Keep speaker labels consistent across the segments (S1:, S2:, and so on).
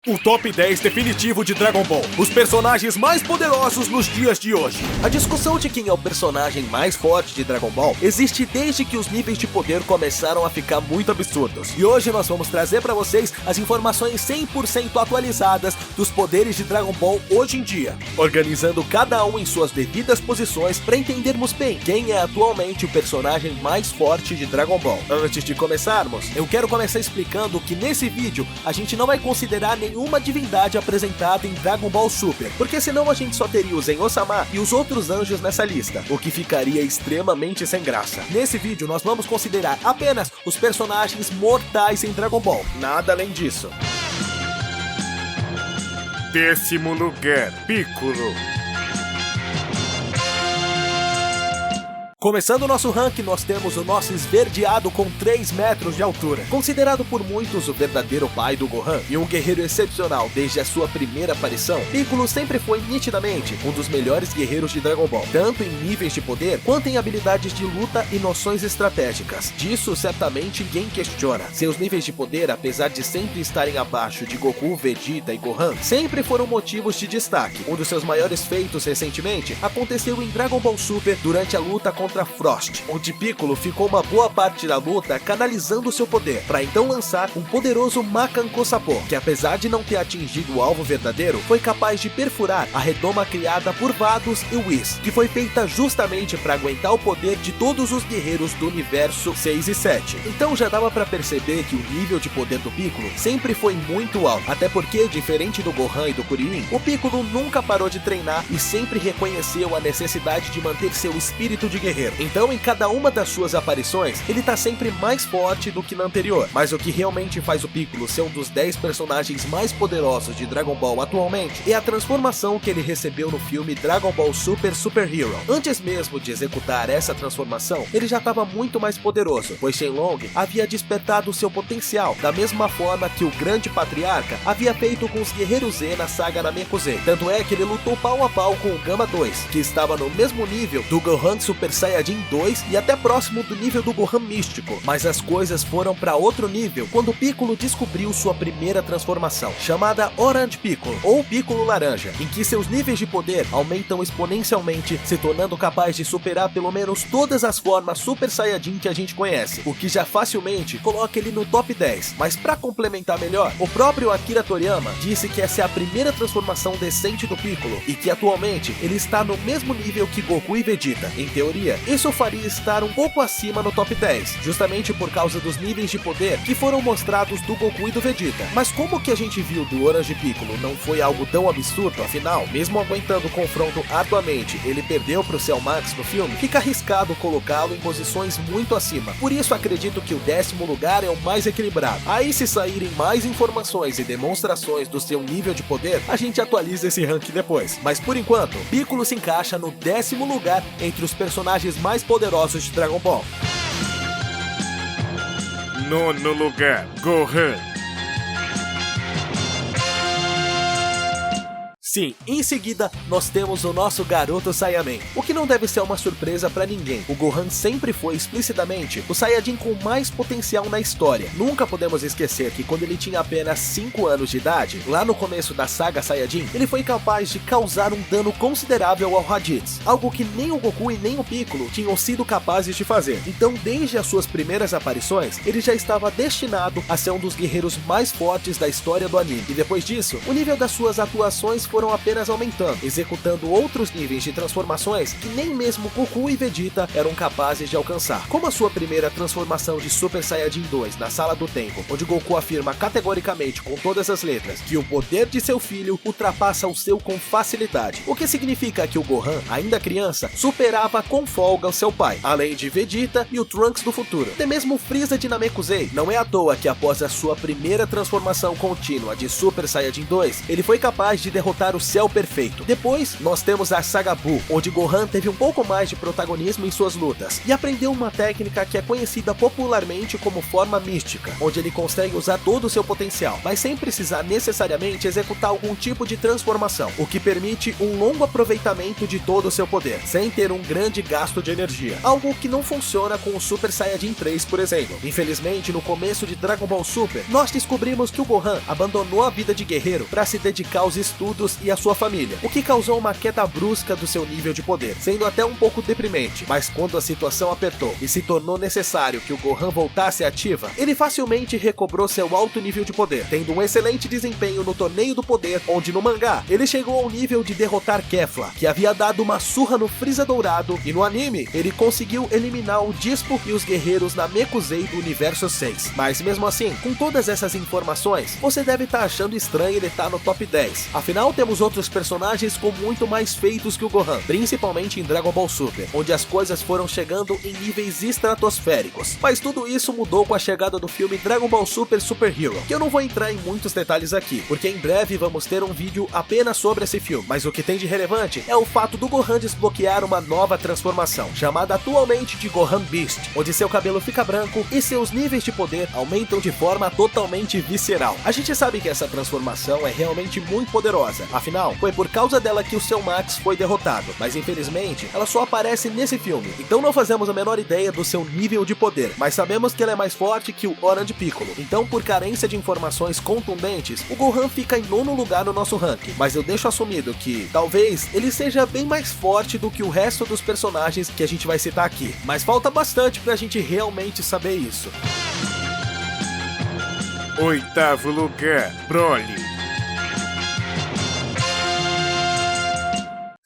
S1: O top 10 definitivo de Dragon Ball. Os personagens mais poderosos nos dias de hoje. A discussão de quem é o personagem mais forte de Dragon Ball existe desde que os níveis de poder começaram a ficar muito absurdos. E hoje nós vamos trazer para vocês as informações 100% atualizadas dos poderes de Dragon Ball hoje em dia, organizando cada um em suas devidas posições para entendermos bem quem é atualmente o personagem mais forte de Dragon Ball. Antes de começarmos, eu quero começar explicando que nesse vídeo a gente não vai considerar nenhuma divindade apresentada em Dragon Ball Super, porque senão a gente só teria o Zen-Osama e os outros anjos nessa lista, o que ficaria extremamente sem graça. Nesse vídeo nós vamos considerar apenas os personagens mortais em Dragon Ball, nada além disso.
S2: 10º lugar, Piccolo.
S1: Começando o nosso ranking, nós temos o nosso esverdeado com 3 metros de altura. Considerado por muitos o verdadeiro pai do Gohan e um guerreiro excepcional desde a sua primeira aparição, Piccolo sempre foi nitidamente um dos melhores guerreiros de Dragon Ball, tanto em níveis de poder quanto em habilidades de luta e noções estratégicas. Disso certamente ninguém questiona. Seus níveis de poder, apesar de sempre estarem abaixo de Goku, Vegeta e Gohan, sempre foram motivos de destaque. Um dos seus maiores feitos recentemente aconteceu em Dragon Ball Super durante a luta contra Frost, onde Piccolo ficou uma boa parte da luta canalizando seu poder, para então lançar um poderoso Makanko Sapo, que apesar de não ter atingido o alvo verdadeiro, foi capaz de perfurar a redoma criada por Vados e Whis, que foi feita justamente para aguentar o poder de todos os guerreiros do universo 6 e 7. Então já dava para perceber que o nível de poder do Piccolo sempre foi muito alto, até porque, diferente do Gohan e do Kuririn, o Piccolo nunca parou de treinar e sempre reconheceu a necessidade de manter seu espírito de guerreiro. Então, em cada uma das suas aparições, ele tá sempre mais forte do que na anterior. Mas o que realmente faz o Piccolo ser um dos 10 personagens mais poderosos de Dragon Ball atualmente é a transformação que ele recebeu no filme Dragon Ball Super Super Hero. Antes mesmo de executar essa transformação, ele já estava muito mais poderoso, pois Shenlong havia despertado seu potencial, da mesma forma que o grande patriarca havia feito com os guerreiros Z na saga Namekusei. Tanto é que ele lutou pau a pau com o Gama 2, que estava no mesmo nível do Gohan Super Saiyajin 2 e até próximo do nível do Gohan místico, mas as coisas foram para outro nível quando Piccolo descobriu sua primeira transformação, chamada Orange Piccolo, ou Piccolo Laranja, em que seus níveis de poder aumentam exponencialmente, se tornando capaz de superar pelo menos todas as formas Super Saiyajin que a gente conhece, o que já facilmente coloca ele no top 10, mas para complementar melhor, o próprio Akira Toriyama disse que essa é a primeira transformação decente do Piccolo, e que atualmente ele está no mesmo nível que Goku e Vegeta. Em teoria, isso faria estar um pouco acima no top 10, justamente por causa dos níveis de poder que foram mostrados do Goku e do Vegeta. Mas como o que a gente viu do Orange Piccolo não foi algo tão absurdo, afinal, mesmo aguentando o confronto arduamente, ele perdeu pro Cell Max no filme, fica arriscado colocá-lo em posições muito acima. Por isso acredito que o 10º lugar é o mais equilibrado. Aí, se saírem mais informações e demonstrações do seu nível de poder, a gente atualiza esse ranking depois. Mas por enquanto, Piccolo se encaixa no 10º lugar entre os personagens mais poderosos de Dragon Ball.
S2: 9º lugar, Gohan.
S1: Sim, em seguida nós temos o nosso garoto Saiyaman, o que não deve ser uma surpresa pra ninguém. O Gohan sempre foi explicitamente o Saiyajin com mais potencial na história. Nunca podemos esquecer que quando ele tinha apenas 5 anos de idade, lá no começo da saga Saiyajin, ele foi capaz de causar um dano considerável ao Raditz, algo que nem o Goku e nem o Piccolo tinham sido capazes de fazer. Então, desde as suas primeiras aparições, ele já estava destinado a ser um dos guerreiros mais fortes da história do anime. E depois disso, o nível das suas atuações foram apenas aumentando, executando outros níveis de transformações que nem mesmo Goku e Vegeta eram capazes de alcançar, como a sua primeira transformação de Super Saiyajin 2 na Sala do Tempo, onde Goku afirma categoricamente com todas as letras que o poder de seu filho ultrapassa o seu com facilidade, o que significa que o Gohan, ainda criança, superava com folga o seu pai, além de Vegeta e o Trunks do futuro. Até mesmo Frieza de Namekusei. Não é à toa que após a sua primeira transformação contínua de Super Saiyajin 2, ele foi capaz de derrotar encontrar o céu perfeito. Depois, nós temos a saga Buu, onde Gohan teve um pouco mais de protagonismo em suas lutas, e aprendeu uma técnica que é conhecida popularmente como forma mística, onde ele consegue usar todo o seu potencial, mas sem precisar necessariamente executar algum tipo de transformação, o que permite um longo aproveitamento de todo o seu poder, sem ter um grande gasto de energia, algo que não funciona com o Super Saiyajin 3, por exemplo. Infelizmente, no começo de Dragon Ball Super, nós descobrimos que o Gohan abandonou a vida de guerreiro para se dedicar aos estudos e à sua família, o que causou uma queda brusca do seu nível de poder, sendo até um pouco deprimente. Mas quando a situação apertou e se tornou necessário que o Gohan voltasse ativa, ele facilmente recobrou seu alto nível de poder, tendo um excelente desempenho no Torneio do Poder, onde no mangá ele chegou ao nível de derrotar Kefla, que havia dado uma surra no Freeza Dourado, e no anime ele conseguiu eliminar o Dispo e os guerreiros Namekusei do Universo 6. Mas mesmo assim, com todas essas informações, você deve estar achando estranho ele estar no top 10. Afinal, temos outros personagens com muito mais feitos que o Gohan, principalmente em Dragon Ball Super, onde as coisas foram chegando em níveis estratosféricos. Mas tudo isso mudou com a chegada do filme Dragon Ball Super Super Hero, que eu não vou entrar em muitos detalhes aqui, porque em breve vamos ter um vídeo apenas sobre esse filme, mas o que tem de relevante é o fato do Gohan desbloquear uma nova transformação, chamada atualmente de Gohan Beast, onde seu cabelo fica branco e seus níveis de poder aumentam de forma totalmente visceral. A gente sabe que essa transformação é realmente muito poderosa, afinal, foi por causa dela que o seu Max foi derrotado, mas infelizmente, ela só aparece nesse filme, então não fazemos a menor ideia do seu nível de poder, mas sabemos que ela é mais forte que o Orange Piccolo, então por carência de informações contundentes, o Gohan fica em 9º lugar no nosso ranking, mas eu deixo assumido que, talvez, ele seja bem mais forte do que o resto dos personagens que a gente vai citar aqui, mas falta bastante pra gente realmente saber isso.
S2: 8º lugar, Broly.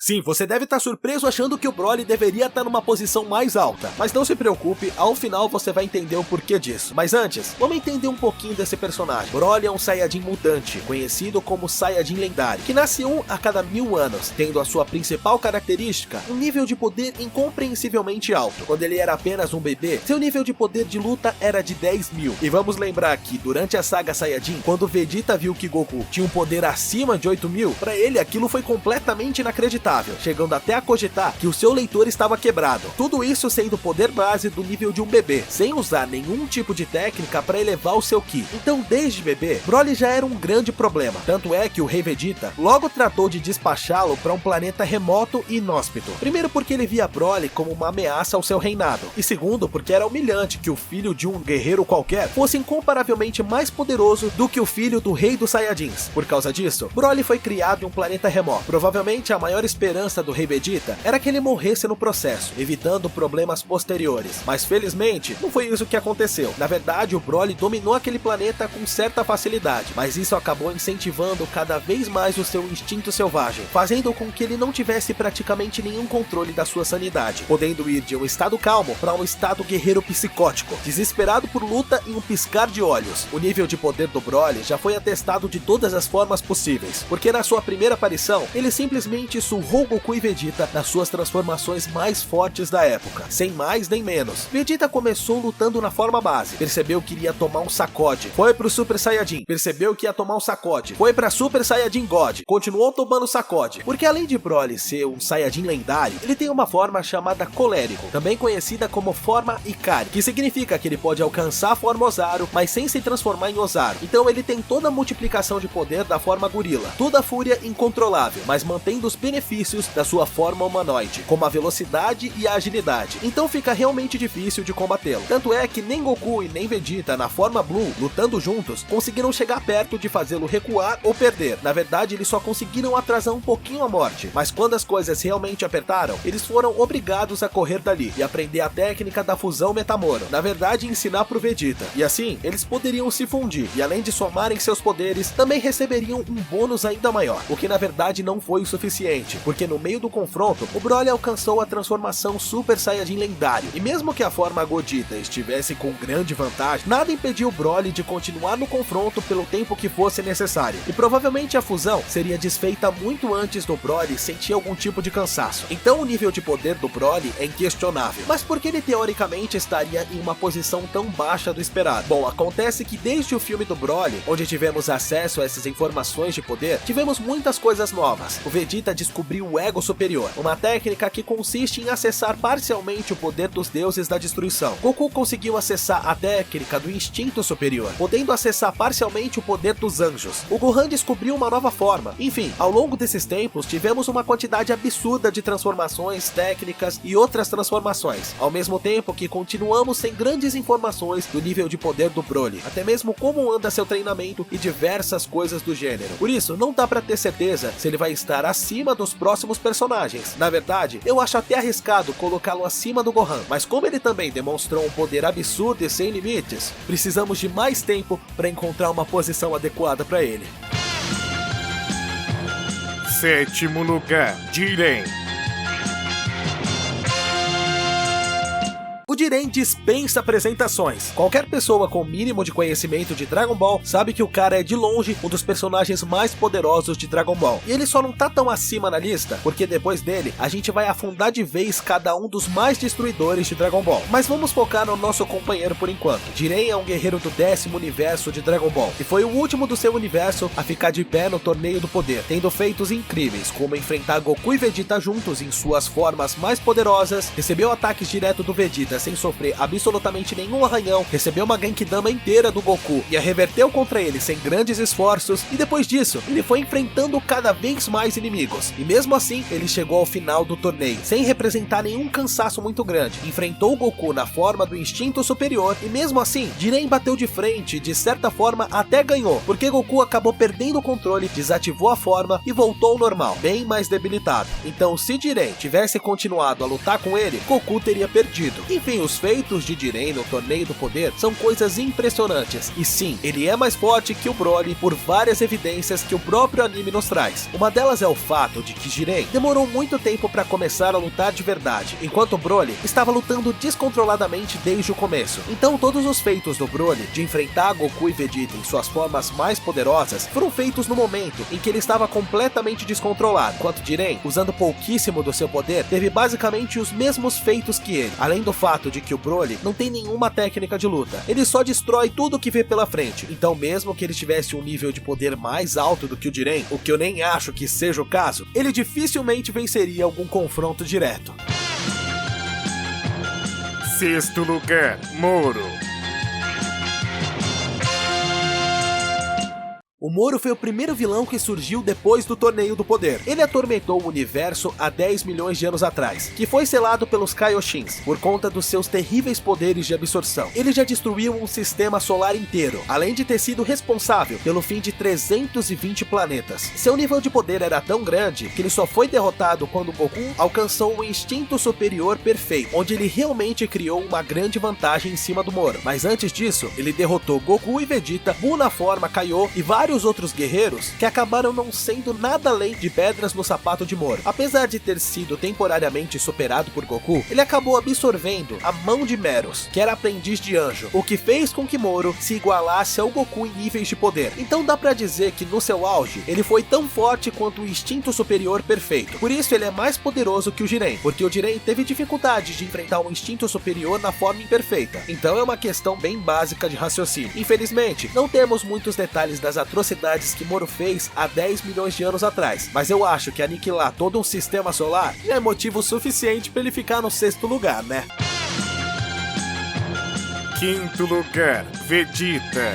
S1: Sim, você deve estar surpreso achando que o Broly deveria estar numa posição mais alta, mas não se preocupe, ao final você vai entender o porquê disso. Mas antes, vamos entender um pouquinho desse personagem. Broly é um Saiyajin mutante, conhecido como Saiyajin lendário, que nasce um a cada 1000 anos, tendo a sua principal característica um nível de poder incompreensivelmente alto. Quando ele era apenas um bebê, seu nível de poder de luta era de 10.000. E vamos lembrar que durante a saga Saiyajin, quando Vegeta viu que Goku tinha um poder acima de 8.000, para ele aquilo foi completamente inacreditável, chegando até a cogitar que o seu leitor estava quebrado. Tudo isso sendo o poder base do nível de um bebê, sem usar nenhum tipo de técnica para elevar o seu Ki. Então, desde bebê, Broly já era um grande problema. Tanto é que o Rei Vegeta logo tratou de despachá-lo para um planeta remoto e inóspito. Primeiro porque ele via Broly como uma ameaça ao seu reinado, e segundo porque era humilhante que o filho de um guerreiro qualquer fosse incomparavelmente mais poderoso do que o filho do Rei dos Saiyajins. Por causa disso, Broly foi criado em um planeta remoto. Provavelmente a maior esperança do Rei Vegeta era que ele morresse no processo, evitando problemas posteriores. Mas felizmente, não foi isso que aconteceu. Na verdade, o Broly dominou aquele planeta com certa facilidade, mas isso acabou incentivando cada vez mais o seu instinto selvagem, fazendo com que ele não tivesse praticamente nenhum controle da sua sanidade, podendo ir de um estado calmo para um estado guerreiro psicótico, desesperado por luta em um piscar de olhos. O nível de poder do Broly já foi atestado de todas as formas possíveis, porque na sua primeira aparição, ele simplesmente surrou Goku e Vegeta nas suas transformações mais fortes da época, sem mais nem menos. Vegeta começou lutando na forma base, percebeu que iria tomar um sacode, foi pro Super Saiyajin, percebeu que ia tomar um sacode, foi pra Super Saiyajin God, continuou tomando sacode, porque além de Broly ser um Saiyajin lendário, ele tem uma forma chamada Colérico, também conhecida como forma Ikari, que significa que ele pode alcançar a forma Ozaru, mas sem se transformar em Ozaru. Então ele tem toda a multiplicação de poder da forma gorila, toda a fúria incontrolável, mas mantendo os benefícios da sua forma humanoide, como a velocidade e a agilidade, então fica realmente difícil de combatê-lo. Tanto é que nem Goku e nem Vegeta na forma Blue, lutando juntos, conseguiram chegar perto de fazê-lo recuar ou perder. Na verdade, eles só conseguiram atrasar um pouquinho a morte, mas quando as coisas realmente apertaram, eles foram obrigados a correr dali e aprender a técnica da fusão Metamoro, na verdade ensinar pro Vegeta, e assim, eles poderiam se fundir, e além de somarem seus poderes, também receberiam um bônus ainda maior, o que na verdade não foi o suficiente, porque no meio do confronto, o Broly alcançou a transformação Super Saiyajin lendário, e mesmo que a forma Godita estivesse com grande vantagem, nada impediu o Broly de continuar no confronto pelo tempo que fosse necessário, e provavelmente a fusão seria desfeita muito antes do Broly sentir algum tipo de cansaço. Então o nível de poder do Broly é inquestionável, mas por que ele teoricamente estaria em uma posição tão baixa do esperado? Bom, acontece que desde o filme do Broly, onde tivemos acesso a essas informações de poder, tivemos muitas coisas novas. O Vegeta descobriu o Ego Superior, uma técnica que consiste em acessar parcialmente o poder dos deuses da destruição. Goku conseguiu acessar a técnica do Instinto Superior, podendo acessar parcialmente o poder dos anjos. O Gohan descobriu uma nova forma. Enfim, ao longo desses tempos, tivemos uma quantidade absurda de transformações, técnicas e outras transformações, ao mesmo tempo que continuamos sem grandes informações do nível de poder do Broly, até mesmo como anda seu treinamento e diversas coisas do gênero. Por isso, não dá pra ter certeza se ele vai estar acima dos próximos personagens. Na verdade, eu acho até arriscado colocá-lo acima do Gohan, mas como ele também demonstrou um poder absurdo e sem limites, precisamos de mais tempo para encontrar uma posição adequada para ele.
S2: 7º lugar, Jiren.
S1: O Jiren dispensa apresentações. Qualquer pessoa com o mínimo de conhecimento de Dragon Ball sabe que o cara é de longe um dos personagens mais poderosos de Dragon Ball. E ele só não tá tão acima na lista, porque depois dele a gente vai afundar de vez cada um dos mais destruidores de Dragon Ball. Mas vamos focar no nosso companheiro por enquanto. Jiren é um guerreiro do 10º universo de Dragon Ball, e foi o último do seu universo a ficar de pé no Torneio do Poder, tendo feitos incríveis, como enfrentar Goku e Vegeta juntos em suas formas mais poderosas, recebeu ataques direto do Vegeta sem sofrer absolutamente nenhum arranhão, recebeu uma Genkidama inteira do Goku e a reverteu contra ele sem grandes esforços, e depois disso, ele foi enfrentando cada vez mais inimigos, e mesmo assim, ele chegou ao final do torneio, sem representar nenhum cansaço muito grande, enfrentou o Goku na forma do Instinto Superior, e mesmo assim, Jiren bateu de frente e de certa forma até ganhou, porque Goku acabou perdendo o controle, desativou a forma e voltou ao normal, bem mais debilitado. Então, se Jiren tivesse continuado a lutar com ele, Goku teria perdido. Enfim, os feitos de Jiren no Torneio do Poder são coisas impressionantes, e sim, ele é mais forte que o Broly por várias evidências que o próprio anime nos traz. Uma delas é o fato de que Jiren demorou muito tempo para começar a lutar de verdade, enquanto o Broly estava lutando descontroladamente desde o começo. Então todos os feitos do Broly de enfrentar Goku e Vegeta em suas formas mais poderosas foram feitos no momento em que ele estava completamente descontrolado, enquanto Jiren, usando pouquíssimo do seu poder, teve basicamente os mesmos feitos que ele, além do fato de que o Broly não tem nenhuma técnica de luta, ele só destrói tudo que vê pela frente. Então mesmo que ele tivesse um nível de poder mais alto do que o Jiren, o que eu nem acho que seja o caso, ele dificilmente venceria algum confronto direto.
S2: 6º lugar, Moro.
S1: O Moro foi o primeiro vilão que surgiu depois do Torneio do Poder. Ele atormentou o universo há 10 milhões de anos atrás, que foi selado pelos Kaioshins, por conta dos seus terríveis poderes de absorção. Ele já destruiu um sistema solar inteiro, além de ter sido responsável pelo fim de 320 planetas. Seu nível de poder era tão grande que ele só foi derrotado quando Goku alcançou o Instinto Superior Perfeito, onde ele realmente criou uma grande vantagem em cima do Moro. Mas antes disso, ele derrotou Goku e Vegeta, Buu na forma Kaiô e vários outros guerreiros que acabaram não sendo nada além de pedras no sapato de Moro. Apesar de ter sido temporariamente superado por Goku, ele acabou absorvendo a mão de Meros, que era aprendiz de anjo, o que fez com que Moro se igualasse ao Goku em níveis de poder. Então dá pra dizer que no seu auge, ele foi tão forte quanto o Instinto Superior Perfeito. Por isso ele é mais poderoso que o Jiren, porque o Jiren teve dificuldade de enfrentar um Instinto Superior na forma imperfeita. Então é uma questão bem básica de raciocínio. Infelizmente, não temos muitos detalhes das atrocidades que Moro fez há 10 milhões de anos atrás, mas eu acho que aniquilar todo um sistema solar já é motivo suficiente para ele ficar no 6º lugar, né?
S2: 5º lugar, Vegeta.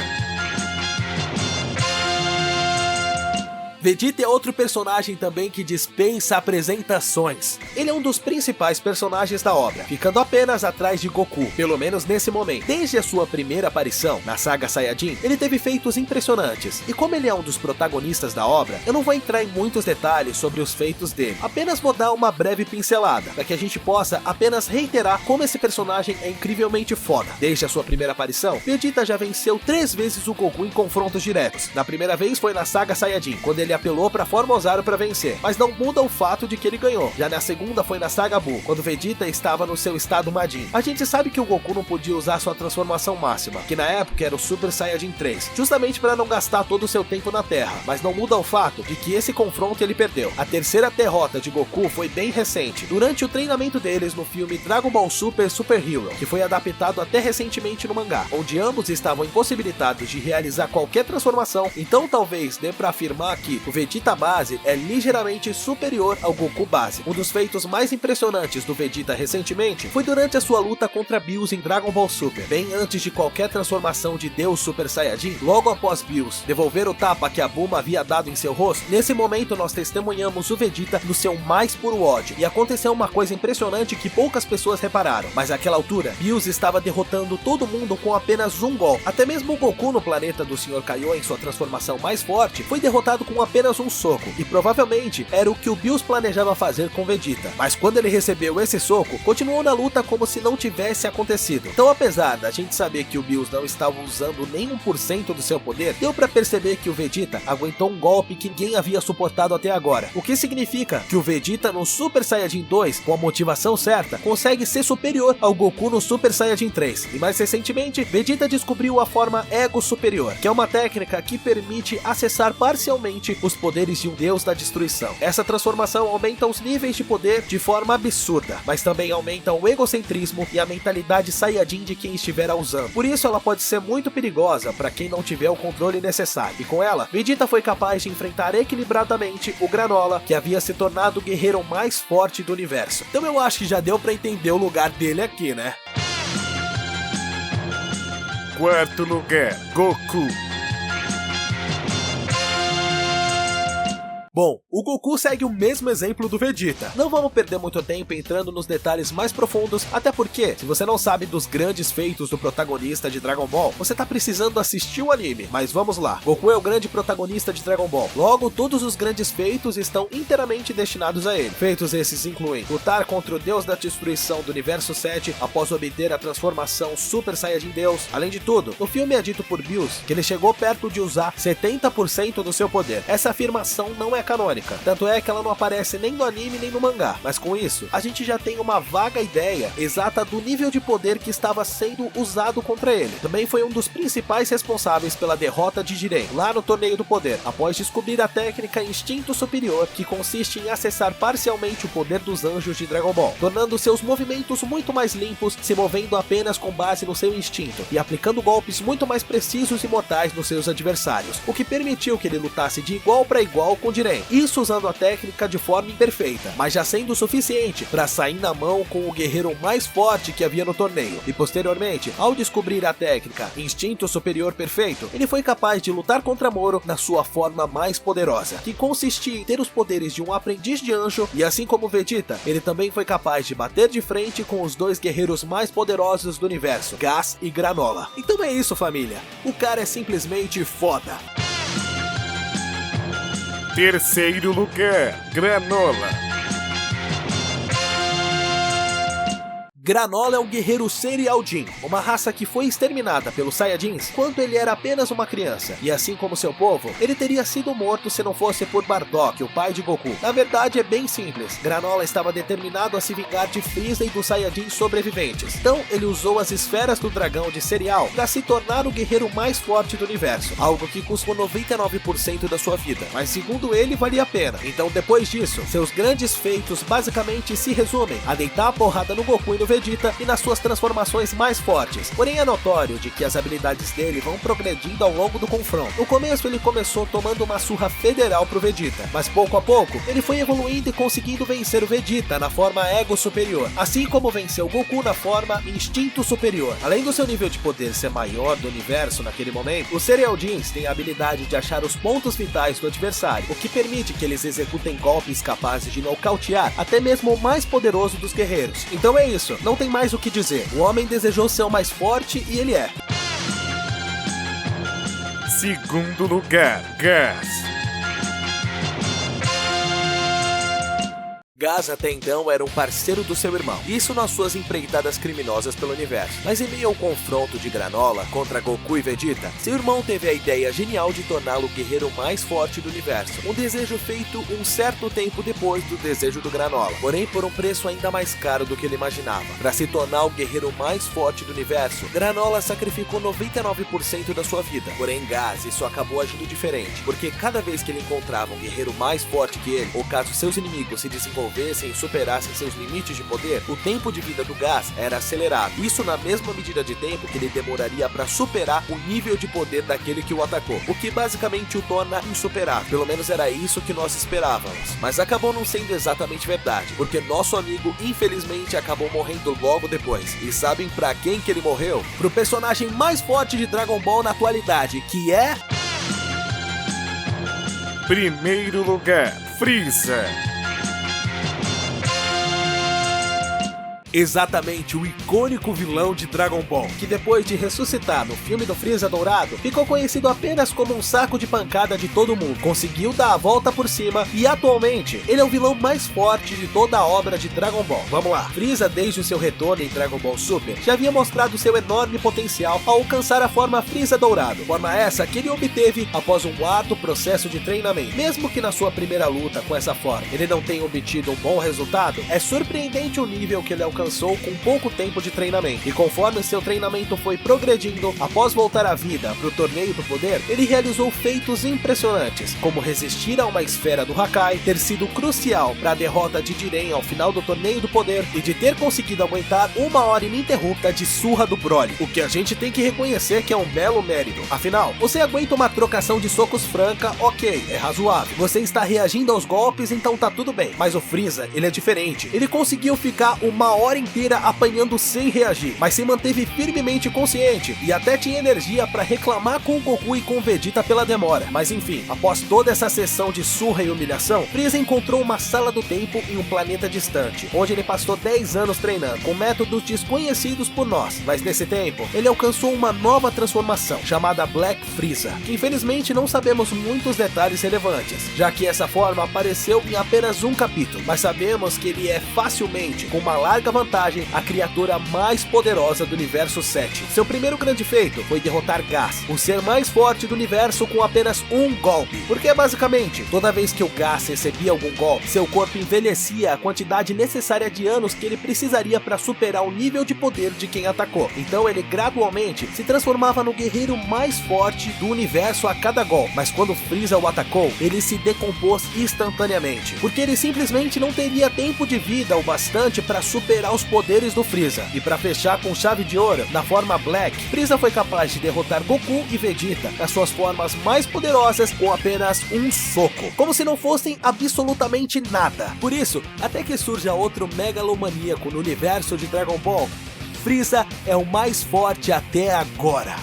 S1: Vegeta é outro personagem também que dispensa apresentações. Ele é um dos principais personagens da obra, ficando apenas atrás de Goku, pelo menos nesse momento. Desde a sua primeira aparição na saga Saiyajin, ele teve feitos impressionantes, e como ele é um dos protagonistas da obra, eu não vou entrar em muitos detalhes sobre os feitos dele, apenas vou dar uma breve pincelada, para que a gente possa apenas reiterar como esse personagem é incrivelmente foda. Desde a sua primeira aparição, Vegeta já venceu 3 vezes o Goku em confrontos diretos. Na primeira vez foi na saga Saiyajin, quando ele ele apelou pra Formosaro pra vencer, mas não muda o fato de que ele ganhou. Já na segunda foi na Saga Buu, quando Vegeta estava no seu estado Majin. A gente sabe que o Goku não podia usar sua transformação máxima, que na época era o Super Saiyajin 3, justamente para não gastar todo o seu tempo na Terra, mas não muda o fato de que esse confronto ele perdeu. A terceira derrota de Goku foi bem recente, durante o treinamento deles no filme Dragon Ball Super Super Hero, que foi adaptado até recentemente no mangá, onde ambos estavam impossibilitados de realizar qualquer transformação, então talvez dê pra afirmar que o Vegeta base é ligeiramente superior ao Goku base. Um dos feitos mais impressionantes do Vegeta recentemente foi durante a sua luta contra Bills em Dragon Ball Super, bem antes de qualquer transformação de Deus Super Saiyajin. Logo após Bills devolver o tapa que a Bulma havia dado em seu rosto, nesse momento nós testemunhamos o Vegeta no seu mais puro ódio, e aconteceu uma coisa impressionante que poucas pessoas repararam, mas àquela altura, Bills estava derrotando todo mundo com apenas um golpe. Até mesmo o Goku no planeta do Sr. Kaiô em sua transformação mais forte foi derrotado com apenas um soco, e provavelmente era o que o Bills planejava fazer com Vegeta, mas quando ele recebeu esse soco, continuou na luta como se não tivesse acontecido. Então, apesar da gente saber que o Bills não estava usando nem 1% do seu poder, deu pra perceber que o Vegeta aguentou um golpe que ninguém havia suportado até agora, o que significa que o Vegeta no Super Saiyajin 2, com a motivação certa, consegue ser superior ao Goku no Super Saiyajin 3. E mais recentemente, Vegeta descobriu a forma Ego Superior, que é uma técnica que permite acessar parcialmente os poderes de um deus da destruição. Essa transformação aumenta os níveis de poder de forma absurda, mas também aumenta o egocentrismo e a mentalidade Saiyajin de quem estiver a usando. Por isso ela pode ser muito perigosa para quem não tiver o controle necessário. E com ela, Vegeta foi capaz de enfrentar equilibradamente o Granola, que havia se tornado o guerreiro mais forte do universo. Então eu acho que já deu para entender o lugar dele aqui, né?
S2: Quarto lugar, Goku.
S1: Bom, o Goku segue o mesmo exemplo do Vegeta. Não vamos perder muito tempo entrando nos detalhes mais profundos, até porque, se você não sabe dos grandes feitos do protagonista de Dragon Ball, você tá precisando assistir o anime. Mas vamos lá, Goku é o grande protagonista de Dragon Ball. Logo, todos os grandes feitos estão inteiramente destinados a ele. Feitos esses incluem lutar contra o Deus da Destruição do Universo 7 após obter a transformação Super Saiyajin Deus. Além de tudo, no filme é dito por Bills que ele chegou perto de usar 70% do seu poder. Essa afirmação não é canônica, tanto é que ela não aparece nem no anime nem no mangá, mas com isso, a gente já tem uma vaga ideia exata do nível de poder que estava sendo usado contra ele. Também foi um dos principais responsáveis pela derrota de Jiren, lá no Torneio do Poder, após descobrir a técnica Instinto Superior, que consiste em acessar parcialmente o poder dos anjos de Dragon Ball, tornando seus movimentos muito mais limpos, se movendo apenas com base no seu instinto, e aplicando golpes muito mais precisos e mortais nos seus adversários, o que permitiu que ele lutasse de igual para igual com Jiren, isso usando a técnica de forma imperfeita, mas já sendo o suficiente para sair na mão com o guerreiro mais forte que havia no torneio. E posteriormente, ao descobrir a técnica Instinto Superior Perfeito, ele foi capaz de lutar contra Moro na sua forma mais poderosa, que consistia em ter os poderes de um aprendiz de anjo, e assim como Vegeta, ele também foi capaz de bater de frente com os dois guerreiros mais poderosos do universo, Gas e Granola. Então é isso, família, o cara é simplesmente foda.
S2: Terceiro lugar, Granola.
S1: Granola é um guerreiro Serial Jin, uma raça que foi exterminada pelos Saiyajins quando ele era apenas uma criança, e assim como seu povo, ele teria sido morto se não fosse por Bardock, o pai de Goku. Na verdade é bem simples, Granola estava determinado a se vingar de Freeza e dos Saiyajins sobreviventes, então ele usou as esferas do dragão de Serial para se tornar o guerreiro mais forte do universo, algo que custou 99% da sua vida, mas segundo ele valia a pena. Então depois disso, seus grandes feitos basicamente se resumem a deitar a porrada no Goku e no Vegeta e nas suas transformações mais fortes. Porém é notório de que as habilidades dele vão progredindo ao longo do confronto. No começo ele começou tomando uma surra federal pro Vegeta, mas pouco a pouco ele foi evoluindo e conseguindo vencer o Vegeta na forma Ego Superior, assim como venceu o Goku na forma Instinto Superior. Além do seu nível de poder ser maior do universo naquele momento, os Serial Jins têm a habilidade de achar os pontos vitais do adversário, o que permite que eles executem golpes capazes de nocautear até mesmo o mais poderoso dos guerreiros. Então é isso, não tem mais o que dizer. O homem desejou ser o mais forte e ele é.
S2: Segundo lugar, Gas.
S1: Gas até então era um parceiro do seu irmão, isso nas suas empreitadas criminosas pelo universo. Mas em meio ao confronto de Granola contra Goku e Vegeta, seu irmão teve a ideia genial de torná-lo o guerreiro mais forte do universo, um desejo feito um certo tempo depois do desejo do Granola, porém por um preço ainda mais caro do que ele imaginava. Para se tornar o guerreiro mais forte do universo, Granola sacrificou 99% da sua vida, porém Gas isso acabou agindo diferente, porque cada vez que ele encontrava um guerreiro mais forte que ele, ou caso seus inimigos se desenvolvessem e superassem seus limites de poder, o tempo de vida do Gas era acelerado. Isso na mesma medida de tempo que ele demoraria para superar o nível de poder daquele que o atacou, o que basicamente o torna insuperável. Pelo menos era isso que nós esperávamos. Mas acabou não sendo exatamente verdade, porque nosso amigo infelizmente acabou morrendo logo depois. E sabem pra quem que ele morreu? Pro personagem mais forte de Dragon Ball na atualidade, que é...
S2: Primeiro lugar, Freeza.
S1: Exatamente, o icônico vilão de Dragon Ball, que depois de ressuscitar no filme do Freeza Dourado, ficou conhecido apenas como um saco de pancada de todo mundo, conseguiu dar a volta por cima e atualmente ele é o vilão mais forte de toda a obra de Dragon Ball. Vamos lá, Freeza desde o seu retorno em Dragon Ball Super já havia mostrado seu enorme potencial ao alcançar a forma Freeza Dourado, forma essa que ele obteve após um árduo processo de treinamento. Mesmo que na sua primeira luta com essa forma ele não tenha obtido um bom resultado, é surpreendente o nível que ele alcançou com pouco tempo de treinamento, e conforme seu treinamento foi progredindo, após voltar à vida para o Torneio do Poder, ele realizou feitos impressionantes, como resistir a uma esfera do Hakai, ter sido crucial para a derrota de Jiren ao final do Torneio do Poder, e de ter conseguido aguentar 1 hora ininterrupta de surra do Broly, o que a gente tem que reconhecer que é um belo mérito. Afinal, você aguenta uma trocação de socos franca, ok, é razoável, você está reagindo aos golpes, então tá tudo bem, mas o Freeza, ele é diferente, ele conseguiu ficar 1 hora inteira apanhando sem reagir, mas se manteve firmemente consciente e até tinha energia para reclamar com o Goku e com o Vegeta pela demora. Mas enfim, após toda essa sessão de surra e humilhação, Freeza encontrou uma sala do tempo em um planeta distante, onde ele passou 10 anos treinando com métodos desconhecidos por nós, mas nesse tempo ele alcançou uma nova transformação chamada Black Freeza, que infelizmente não sabemos muitos detalhes relevantes, já que essa forma apareceu em apenas um capítulo, mas sabemos que ele é facilmente, com uma larga vantagem, a criatura mais poderosa do universo 7. Seu primeiro grande feito foi derrotar Gas, o ser mais forte do universo, com apenas um golpe, porque basicamente, toda vez que o Gas recebia algum golpe, seu corpo envelhecia a quantidade necessária de anos que ele precisaria para superar o nível de poder de quem atacou. Então ele gradualmente se transformava no guerreiro mais forte do universo a cada golpe, mas quando Freeza o atacou, ele se decompôs instantaneamente, porque ele simplesmente não teria tempo de vida o bastante para superar os poderes do Freeza. E para fechar com chave de ouro, na forma Black, Freeza foi capaz de derrotar Goku e Vegeta nas suas formas mais poderosas com apenas um soco, como se não fossem absolutamente nada. Por isso, até que surja outro megalomaníaco no universo de Dragon Ball, Freeza é o mais forte até agora.